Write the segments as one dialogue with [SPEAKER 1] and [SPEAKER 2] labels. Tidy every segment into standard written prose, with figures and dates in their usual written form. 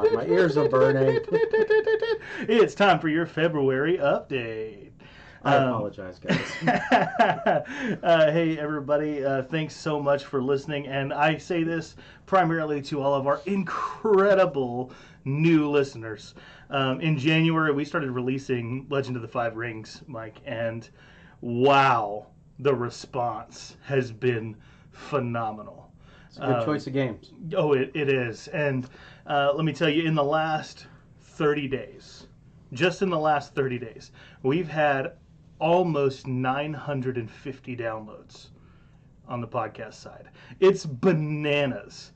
[SPEAKER 1] God, my ears are burning.
[SPEAKER 2] It's time for your February update.
[SPEAKER 1] I apologize, guys.
[SPEAKER 2] Hey, everybody. Thanks so much for listening. And I say this primarily to all of our incredible new listeners. In January, we started releasing Legend of the Five Rings, Mike. And wow, the response has been phenomenal.
[SPEAKER 1] It's a good choice of games.
[SPEAKER 2] Oh, it is. And let me tell you, in the last 30 days, just in the last 30 days, we've had almost 950 downloads on the podcast side. It's bananas.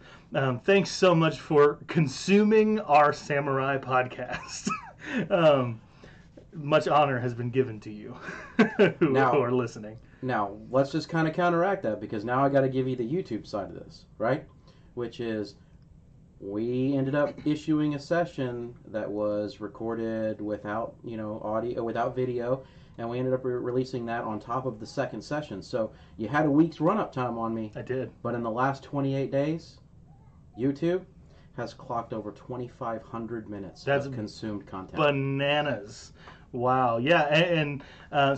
[SPEAKER 2] Thanks so much for consuming our Samurai podcast. Much honor has been given to you who are listening.
[SPEAKER 1] Now, let's just kind of counteract that, because now I got to give you the YouTube side of this, right? Which is, we ended up issuing a session that was recorded without, audio, without video, and we ended up releasing that on top of the second session. So you had a week's run-up time on me.
[SPEAKER 2] I did.
[SPEAKER 1] But in the last 28 days, YouTube has clocked over 2,500 minutes of consumed content.
[SPEAKER 2] Bananas. Wow. Yeah. And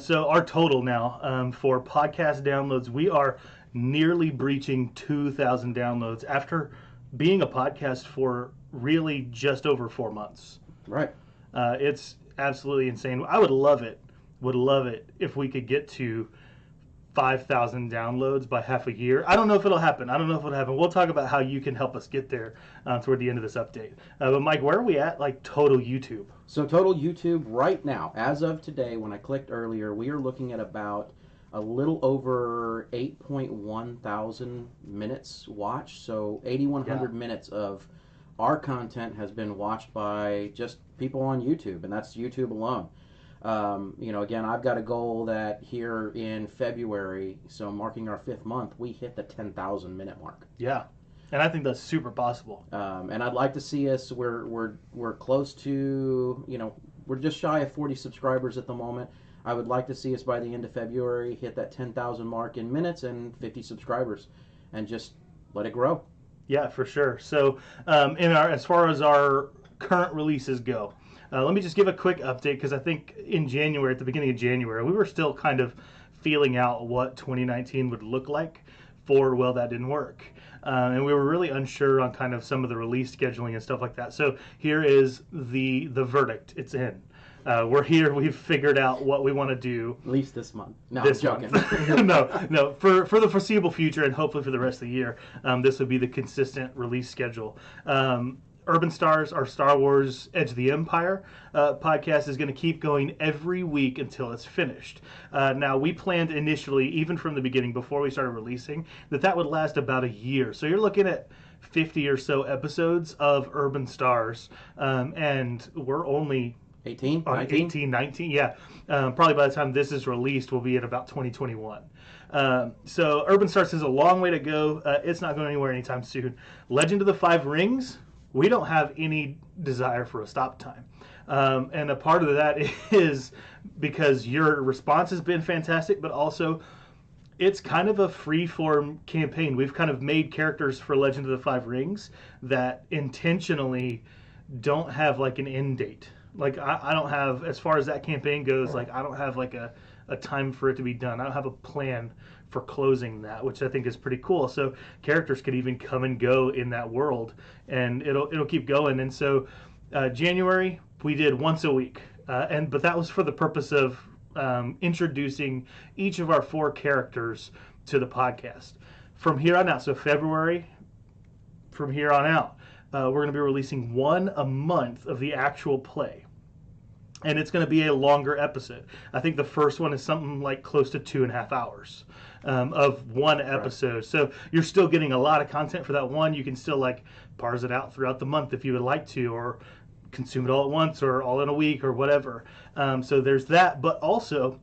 [SPEAKER 2] so our total now for podcast downloads, we are nearly breaching 2,000 downloads after being a podcast for really just over 4 months.
[SPEAKER 1] Right.
[SPEAKER 2] It's absolutely insane. I would love it if we could get to 5,000 downloads by half a year. I don't know if it'll happen. We'll talk about how you can help us get there toward the end of this update. But Mike, where are we at, like, total YouTube?
[SPEAKER 1] So total YouTube right now, as of today, when I clicked earlier, we are looking at about a little over 8.1 thousand minutes watched. So 8,100 minutes of our content has been watched by just people on YouTube, and that's YouTube alone. Again, I've got a goal that here in February, so marking our 5th month, we hit the 10,000 minute mark.
[SPEAKER 2] Yeah, and I think that's super possible.
[SPEAKER 1] And I'd like to see us. We're close to, we're just shy of 40 subscribers at the moment. I would like to see us by the end of February hit that 10,000 mark in minutes and 50 subscribers, and just let it grow.
[SPEAKER 2] Yeah, for sure. So, as far as our current releases go. Let me just give a quick update, because I think in January, at the beginning of January, we were still kind of feeling out what 2019 would look like that didn't work. And we were really unsure on kind of some of the release scheduling and stuff like that. So here is the verdict. It's in. We're here. We've figured out what we want to do.
[SPEAKER 1] At least this month. No,
[SPEAKER 2] I'm
[SPEAKER 1] joking.
[SPEAKER 2] No. For the foreseeable future, and hopefully for the rest of the year, this would be the consistent release schedule. Urban Stars, our Star Wars Edge of the Empire podcast, is going to keep going every week until it's finished. Now, we planned initially, even from the beginning, before we started releasing, that would last about a year. So you're looking at 50 or so episodes of Urban Stars, and we're only
[SPEAKER 1] 18,
[SPEAKER 2] 19, yeah. Probably by the time this is released, we'll be at about 2021. So Urban Stars has a long way to go. It's not going anywhere anytime soon. Legend of the Five Rings, we don't have any desire for a stop time. And a part of that is because your response has been fantastic, but also it's kind of a free-form campaign. We've kind of made characters for Legend of the Five Rings that intentionally don't have like an end date. Like I don't have, as far as that campaign goes, like I don't have like a time for it to be done. I don't have a plan for closing that, which I think is pretty cool. So characters could even come and go in that world, and it'll keep going. And so January we did once a week, but that was for the purpose of introducing each of our 4 characters to the podcast. From here on out, so February, from here on out, we're going to be releasing 1 a month of the actual play. And it's going to be a longer episode. I think the first one is something like close to 2.5 hours of one episode. Right. So you're still getting a lot of content for that one. You can still like parse it out throughout the month if you would like to, or consume it all at once or all in a week or whatever. So there's that. But also,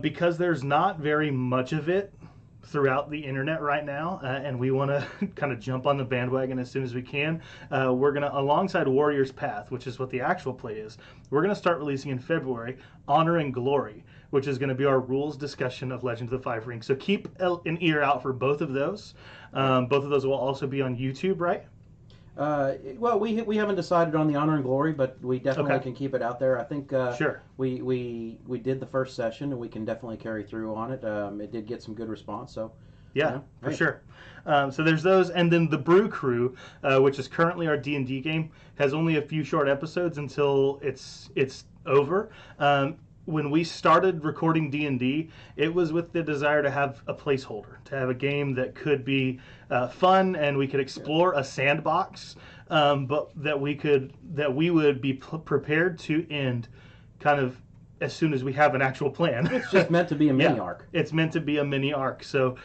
[SPEAKER 2] because there's not very much of it throughout the internet right now, and we want to kind of jump on the bandwagon as soon as we can. We're going to, alongside Warrior's Path, which is what the actual play is, we're going to start releasing in February Honor and Glory, which is going to be our rules discussion of Legend of the Five Rings. So keep an ear out for both of those. Both of those will also be on YouTube, right?
[SPEAKER 1] Well, we haven't decided on the honor and glory, but we definitely
[SPEAKER 2] Okay.
[SPEAKER 1] can keep it out there. I think
[SPEAKER 2] Sure.
[SPEAKER 1] we did the first session, and we can definitely carry through on it. It did get some good response, so
[SPEAKER 2] Yeah, for
[SPEAKER 1] hey,
[SPEAKER 2] sure. So there's those, and then the Brew Crew, which is currently our D&D game, has only a few short episodes until it's over. When we started recording D&D, it was with the desire to have a placeholder, to have a game that could be fun and we could explore a sandbox, but that we would be prepared to end kind of as soon as we have an actual plan.
[SPEAKER 1] it's just meant to be a mini
[SPEAKER 2] Yeah,
[SPEAKER 1] arc.
[SPEAKER 2] it's meant to be a mini arc. So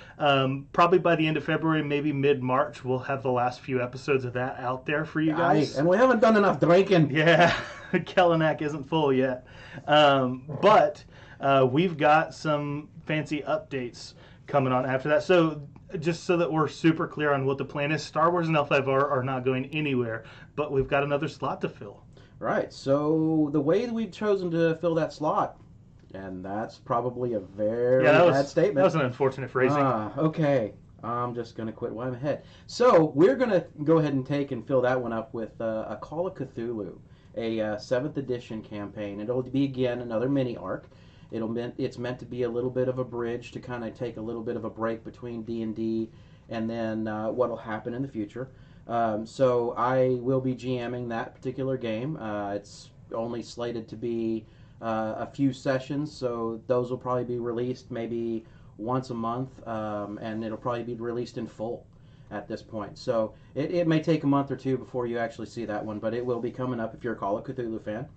[SPEAKER 2] probably by the end of February, maybe mid-March, we'll have the last few episodes of that out there for you guys.
[SPEAKER 1] And we haven't done enough drinking.
[SPEAKER 2] Yeah, Kellogg isn't full yet. But we've got some fancy updates coming on after that. So just so that we're super clear on what the plan is, Star Wars and L5R are not going anywhere, but we've got another slot to fill.
[SPEAKER 1] Right. So the way that we've chosen to fill that slot, and that's probably a very bad statement.
[SPEAKER 2] That was an unfortunate phrasing.
[SPEAKER 1] Okay. I'm just going to quit while I'm ahead. So we're going to go ahead and take and fill that one up with a Call of Cthulhu, a 7th edition campaign. It'll be, again, another mini arc. It's meant to be a little bit of a bridge to kind of take a little bit of a break between D&D and then what will happen in the future. So I will be GMing that particular game. It's only slated to be a few sessions, so those will probably be released maybe once a month, and it'll probably be released in full at this point. So it may take a month or two before you actually see that one, but it will be coming up if you're a Call of Cthulhu fan.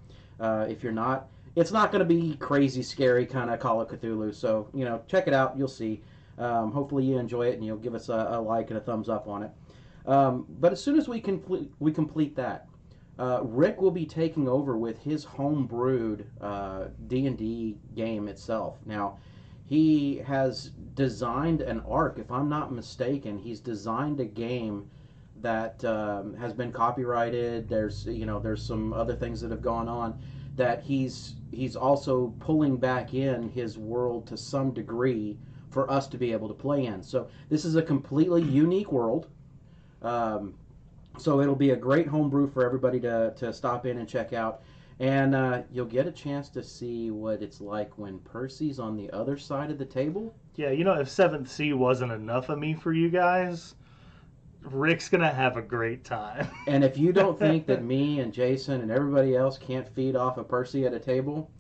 [SPEAKER 1] If you're not, it's not going to be crazy, scary kind of Call of Cthulhu. So, check it out. You'll see. Hopefully you enjoy it, and you'll give us a like and a thumbs up on it. But as soon as we complete that, Rick will be taking over with his home-brewed D&D game itself. Now, he has designed an arc, if I'm not mistaken. He's designed a game that has been copyrighted. There's some other things that have gone on that he's also pulling back in his world to some degree for us to be able to play in. So this is a completely unique world. So it'll be a great homebrew for everybody to stop in and check out. And you'll get a chance to see what it's like when Percy's on the other side of the table.
[SPEAKER 2] Yeah, if 7th Sea wasn't enough of me for you guys, Rick's going to have a great time.
[SPEAKER 1] And if you don't think that me and Jason and everybody else can't feed off of Percy at a table,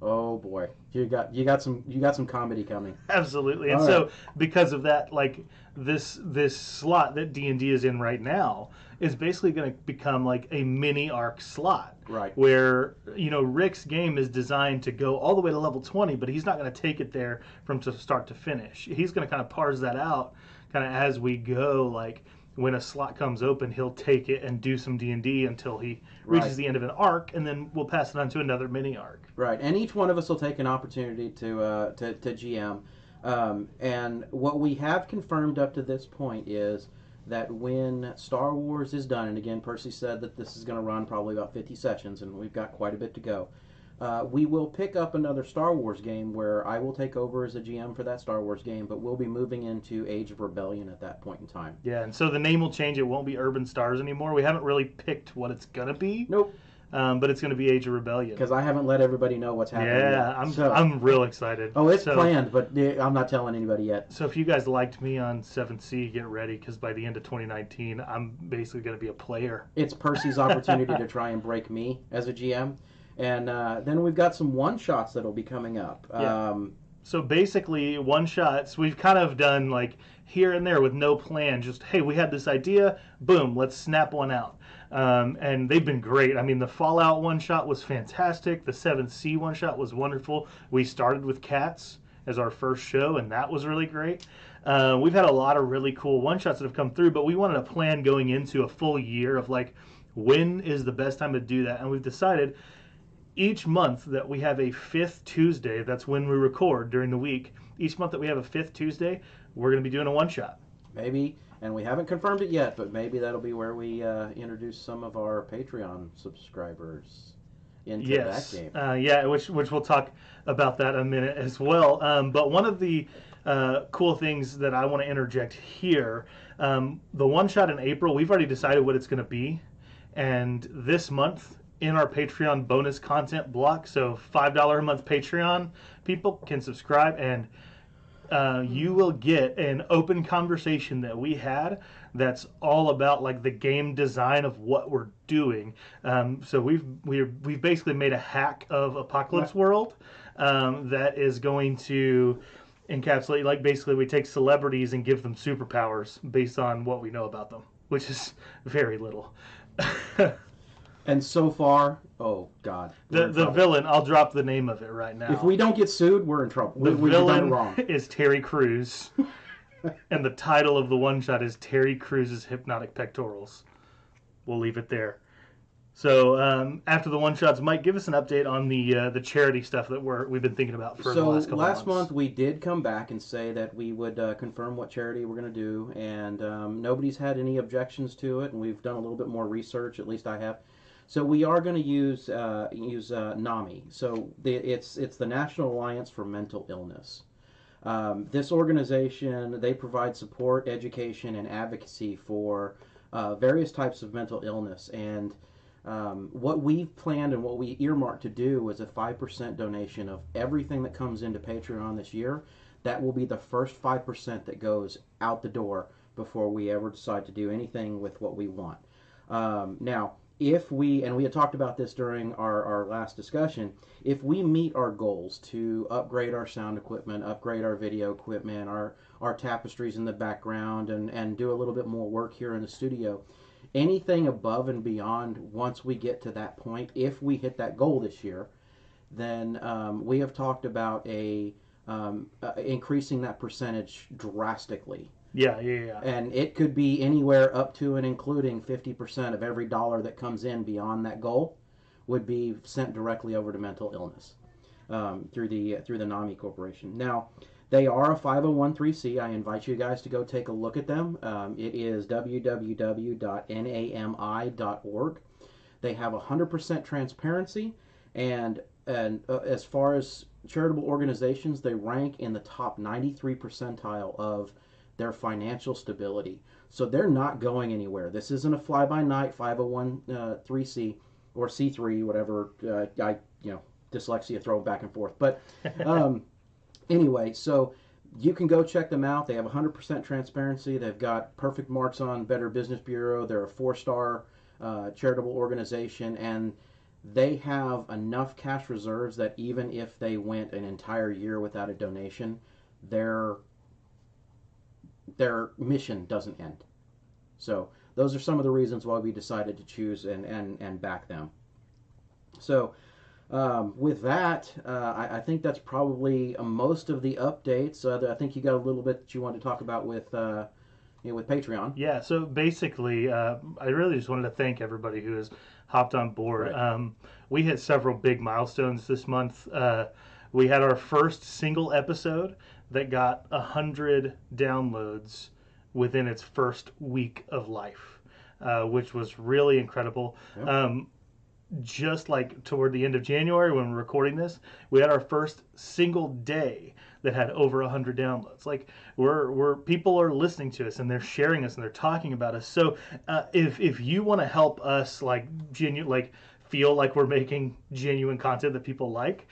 [SPEAKER 1] oh boy, you got some comedy coming.
[SPEAKER 2] Absolutely. And because of that, like this slot that D&D is in right now is basically going to become like a mini arc slot.
[SPEAKER 1] Right.
[SPEAKER 2] Where, Rick's game is designed to go all the way to level 20, but he's not going to take it there from start to finish. He's going to kind of parse that out kind of as we go. Like when a slot comes open, he'll take it and do some D&D until he reaches the end of an arc, and then we'll pass it on to another mini arc.
[SPEAKER 1] Right, and each one of us will take an opportunity to GM. And what we have confirmed up to this point is that when Star Wars is done, and again, Percy said that this is going to run probably about 50 sessions, and we've got quite a bit to go. We will pick up another Star Wars game where I will take over as a GM for that Star Wars game, but we'll be moving into Age of Rebellion at that point in time.
[SPEAKER 2] Yeah, and so the name will change. It won't be Urban Stars anymore. We haven't really picked what it's going to be.
[SPEAKER 1] Nope.
[SPEAKER 2] But it's going to be Age of Rebellion.
[SPEAKER 1] Because I haven't let everybody know what's happening
[SPEAKER 2] Yeah,
[SPEAKER 1] yet.
[SPEAKER 2] I'm real excited.
[SPEAKER 1] Oh, it's planned, but I'm not telling anybody yet.
[SPEAKER 2] So if you guys liked me on 7th Sea, get ready, because by the end of 2019, I'm basically going to be a player.
[SPEAKER 1] It's Percy's opportunity to try and break me as a GM. And then we've got some one-shots that'll be coming up.
[SPEAKER 2] Yeah. So basically, one-shots, we've kind of done like here and there with no plan. Just, hey, we had this idea, boom, let's snap one out. And they've been great. I mean, the Fallout one-shot was fantastic. The 7th Sea one-shot was wonderful. We started with Cats as our first show, and that was really great. We've had a lot of really cool one-shots that have come through, but we wanted a plan going into a full year of like, when is the best time to do that? And we've decided each month that we have a 5th Tuesday, that's when we record during the week, each month that we have a 5th Tuesday, we're going to be doing a one-shot.
[SPEAKER 1] Maybe, and we haven't confirmed it yet, but maybe that'll be where we introduce some of our Patreon subscribers into that game.
[SPEAKER 2] Yeah, which we'll talk about that in a minute as well. But one of the cool things that I want to interject here. The one shot in April, we've already decided what it's going to be. And this month in our Patreon bonus content block, so $5 a month Patreon people can subscribe, and you will get an open conversation that we had that's all about like the game design of what we're doing. So we've basically made a hack of Apocalypse World that is going to encapsulate, like, basically we take celebrities and give them superpowers based on what we know about them, which is very little.
[SPEAKER 1] And so far, oh God,
[SPEAKER 2] the villain, I'll drop the name of it right now.
[SPEAKER 1] If we don't get sued, we're in trouble.
[SPEAKER 2] The
[SPEAKER 1] We've done
[SPEAKER 2] villain
[SPEAKER 1] it wrong.
[SPEAKER 2] is Terry Crews, and the title of the one shot is Terry Crews' Hypnotic Pectorals. We'll leave it there. So after the one shots, Mike, give us an update on the charity stuff that we've been thinking about for the last couple months.
[SPEAKER 1] Last month we did come back and say that we would confirm what charity we're going to do, and nobody's had any objections to it, and we've done a little bit more research. At least I have. So we are going to use NAMI. So it's the National Alliance for Mental Illness. This organization, they provide support, education, and advocacy for various types of mental illness. And what we've planned and what we earmarked to do is a 5% donation of everything that comes into Patreon this year. That will be the first 5% that goes out the door before we ever decide to do anything with what we want. Now, if we, and we had talked about this during our last discussion, if we meet our goals to upgrade our sound equipment, upgrade our video equipment, our tapestries in the background, and do a little bit more work here in the studio, anything above and beyond, once we get to that point, if we hit that goal this year, then we have talked about increasing that percentage drastically.
[SPEAKER 2] Yeah.
[SPEAKER 1] And it could be anywhere up to and including 50% of every dollar that comes in beyond that goal would be sent directly over to mental illness through the NAMI Corporation. Now, they are a 501(c)(3). I invite you guys to go take a look at them. It is www.nami.org. They have 100% transparency, and as far as charitable organizations, they rank in the top 93 percentile of their financial stability. So they're not going anywhere. This isn't a fly-by-night 501(c) or C3, whatever. Dyslexia, throw back and forth. But anyway, so you can go check them out. They have 100% transparency. They've got perfect marks on Better Business Bureau. They're a 4-star charitable organization, and they have enough cash reserves that even if they went an entire year without a donation, their mission doesn't end. So those are some of the reasons why we decided to choose and back them. So with that, I think that's probably most of the updates. I think you got a little bit that you wanted to talk about with Patreon.
[SPEAKER 2] Yeah, so basically, I really just wanted to thank everybody who has hopped on board. Right. We hit several big milestones this month. We had our first single episode that got 100 downloads within its first week of life, which was really incredible. Yep. Just like toward the end of January when we're recording this, we had our first single day that had over 100 downloads. Like we're people are listening to us and they're sharing us and they're talking about us. So if you want to help us feel like we're making genuine content that people like,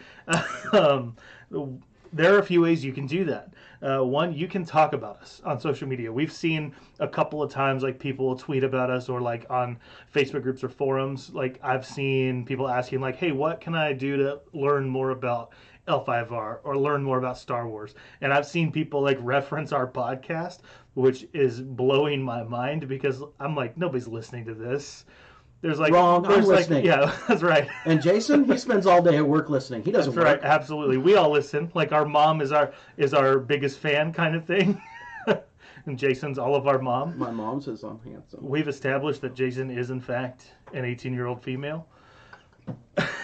[SPEAKER 2] there are a few ways you can do that. One, you can talk about us on social media. We've seen a couple of times like people will tweet about us, or like on Facebook groups or forums. Like I've seen people asking like, hey, what can I do to learn more about L5R or learn more about Star Wars? And I've seen people like reference our podcast, which is blowing my mind because I'm like, nobody's listening to this. There's like
[SPEAKER 1] wrong. I'm listening.
[SPEAKER 2] Yeah, that's right.
[SPEAKER 1] And Jason, he spends all day at work listening. He doesn't. That's
[SPEAKER 2] right. Absolutely. We all listen. Like our mom is our biggest fan, kind of thing. And Jason's all of our mom.
[SPEAKER 1] My mom says I'm handsome.
[SPEAKER 2] We've established that Jason is in fact an 18-year-old female.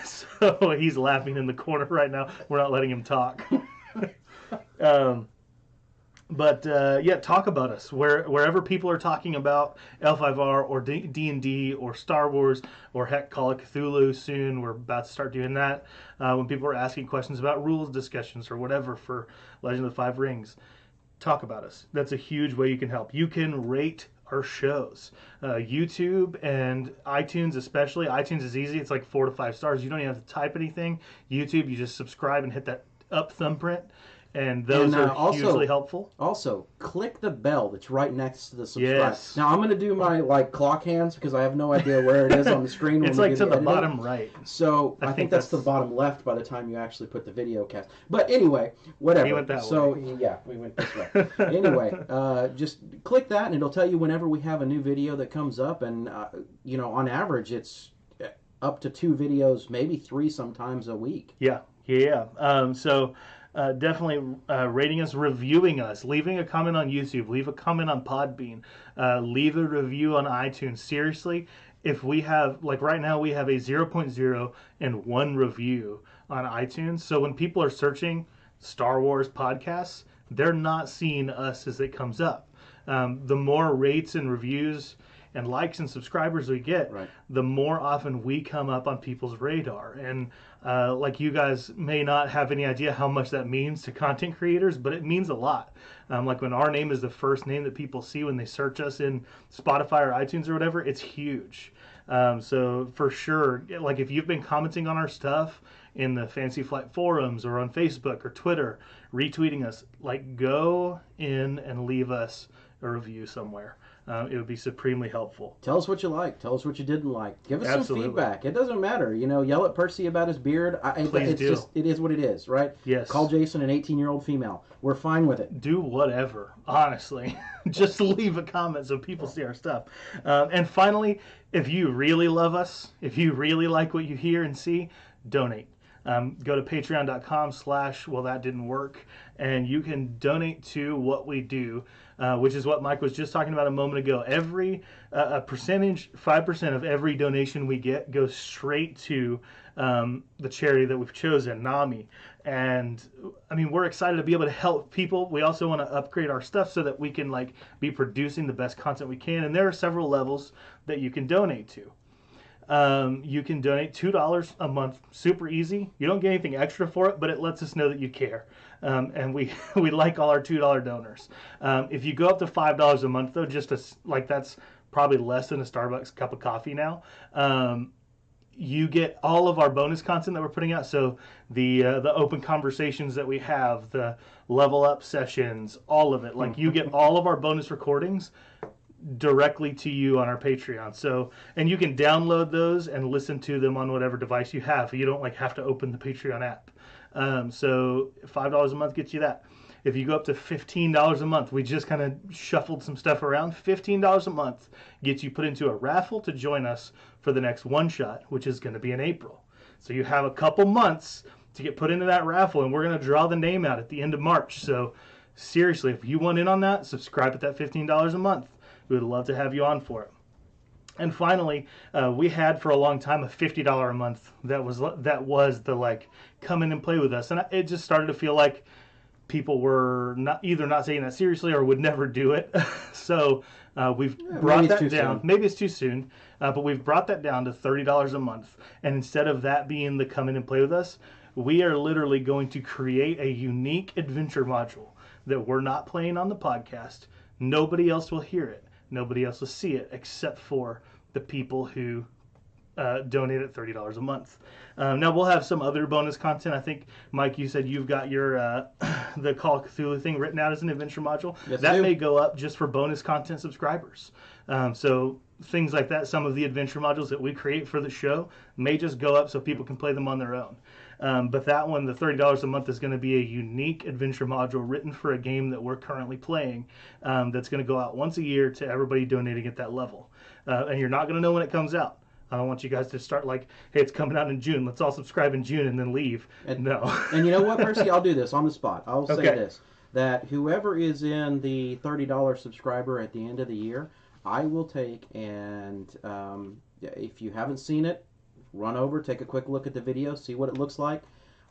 [SPEAKER 2] So he's laughing in the corner right now. We're not letting him talk. But yeah, talk about us wherever people are talking about L5R or D&D or Star Wars or heck, Call of Cthulhu soon. We're about to start doing that. When people are asking questions about rules discussions or whatever for Legend of the Five Rings, talk about us. That's a huge way you can help. You can rate our shows. YouTube and iTunes especially. iTunes is easy. It's like 4 to 5 stars. You don't even have to type anything. YouTube, you just subscribe and hit that up thumbprint. And those are hugely helpful.
[SPEAKER 1] Also, click the bell that's right next to the subscribe.
[SPEAKER 2] Yes.
[SPEAKER 1] Now, I'm going to do my clock hands because I have no idea where it is on the screen.
[SPEAKER 2] It's like to the bottom right.
[SPEAKER 1] So I think that's the bottom left by the time you actually put the video cast. But anyway, whatever.
[SPEAKER 2] We went that
[SPEAKER 1] way. Yeah, we went this way. Anyway, just click that and it'll tell you whenever we have a new video that comes up. And, on average, it's up to 2 videos, maybe 3 sometimes a week.
[SPEAKER 2] Yeah. Definitely rating us, reviewing us, leaving a comment on YouTube, leave a comment on Podbean, leave a review on iTunes. Seriously, if we have, like right now, we have a 0.0 and 1 review on iTunes. So when people are searching Star Wars podcasts, they're not seeing us as it comes up. The more rates and reviews and likes and subscribers we get,
[SPEAKER 1] right,
[SPEAKER 2] the more often we come up on people's radar. And like you guys may not have any idea how much that means to content creators, but it means a lot. Like when our name is the first name that people see when they search us in Spotify or iTunes or whatever, it's huge. So for sure, like if you've been commenting on our stuff in the Fantasy Flight forums or on Facebook or Twitter, retweeting us, like go in and leave us a review somewhere. It would be supremely helpful.
[SPEAKER 1] Tell us what you like. Tell us what you didn't like. Give us
[SPEAKER 2] Absolutely.
[SPEAKER 1] some feedback. It doesn't matter. Yell at Percy about his beard.
[SPEAKER 2] Please do.
[SPEAKER 1] It is what it is, right?
[SPEAKER 2] Yes.
[SPEAKER 1] Call Jason an 18-year-old female. We're fine with it.
[SPEAKER 2] Do whatever, honestly. Just leave a comment so people see our stuff. And finally, if you really love us, if you really like what you hear and see, donate. Go to patreon.com/well-that-didn't-work, and you can donate to what we do, which is what Mike was just talking about a moment ago. Every a percentage, 5% of every donation we get goes straight to the charity that we've chosen, NAMI. And I mean, we're excited to be able to help people. We also want to upgrade our stuff so that we can be producing the best content we can. And there are several levels that you can donate to. You can donate $2 a month, super easy. You don't get anything extra for it, but it lets us know that you care. And we like all our $2 donors. If you go up to $5 a month, though, that's probably less than a Starbucks cup of coffee now. You get all of our bonus content that we're putting out. So the open conversations that we have, the level up sessions, all of it. You get all of our bonus recordings directly to you on our Patreon. So, and you can download those and listen to them on whatever device you have. You don't have to open the Patreon app. So $5 a month gets you that. If you go up to $15 a month, we just kind of shuffled some stuff around. $15 a month gets you put into a raffle to join us for the next one shot, which is going to be in April. So you have a couple months to get put into that raffle, and we're going to draw the name out at the end of March. So seriously, if you want in on that, subscribe at that $15 a month. We would love to have you on for it. And finally, we had for a long time a $50 a month that was the come in and play with us, and it just started to feel like people were not taking that seriously or would never do it. So we've brought that down. Maybe it's too soon, but we've brought that down to $30 a month. And instead of that being the come in and play with us, we are literally going to create a unique adventure module that we're not playing on the podcast. Nobody else will hear it. Nobody else will see it except for the people who donate at $30 a month. Now we'll have some other bonus content. I think, Mike, you said you've got your the Call of Cthulhu thing written out as an adventure module.
[SPEAKER 1] Yes,
[SPEAKER 2] that may go up just for bonus content subscribers. So things like that, some of the adventure modules that we create for the show may just go up so people can play them on their own. But that one, the $30 a month, is going to be a unique adventure module written for a game that we're currently playing that's going to go out once a year to everybody donating at that level. And you're not going to know when it comes out. I don't want you guys to start hey, it's coming out in June. Let's all subscribe in June and then leave. No.
[SPEAKER 1] And you know what, Percy? I'll do this on the spot. I'll say
[SPEAKER 2] Okay.
[SPEAKER 1] this, that whoever is in the $30 subscriber at the end of the year, I will take and if you haven't seen it, run over, take a quick look at the video, see what it looks like.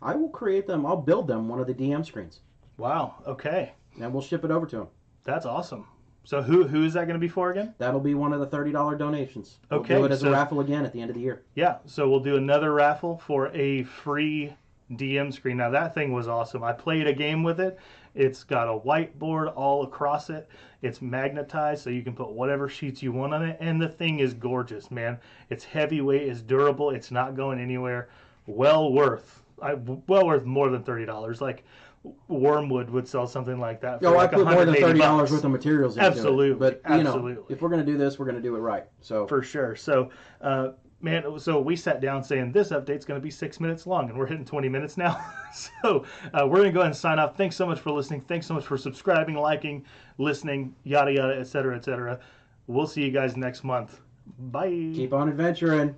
[SPEAKER 1] I will create them. I'll build them one of the DM screens.
[SPEAKER 2] Wow. Okay.
[SPEAKER 1] and we'll ship it over to them.
[SPEAKER 2] That's awesome. So who is that going to be for again?
[SPEAKER 1] That'll be one of the $30 donations.
[SPEAKER 2] Okay,
[SPEAKER 1] We'll do it as a raffle again at the end of the year.
[SPEAKER 2] Yeah, so we'll do another raffle for a free DM screen. Now that thing was awesome. I played a game with it. It's got a whiteboard all across it. It's magnetized, so you can put whatever sheets you want on it. And the thing is gorgeous, man. It's heavyweight, it's durable, it's not going anywhere. Well worth more than $30. Like Wormwood would sell something like that for
[SPEAKER 1] I put more than $30 worth of materials into
[SPEAKER 2] Absolutely.
[SPEAKER 1] it. But,
[SPEAKER 2] Absolutely.
[SPEAKER 1] if we're going to do this, we're going to do it right. So
[SPEAKER 2] for sure. So, man, so we sat down saying this update's going to be 6 minutes long, and we're hitting 20 minutes now. So we're going to go ahead and sign off. Thanks so much for listening. Thanks so much for subscribing, liking, listening, yada, yada, et cetera, et cetera. We'll see you guys next month. Bye.
[SPEAKER 1] Keep on adventuring.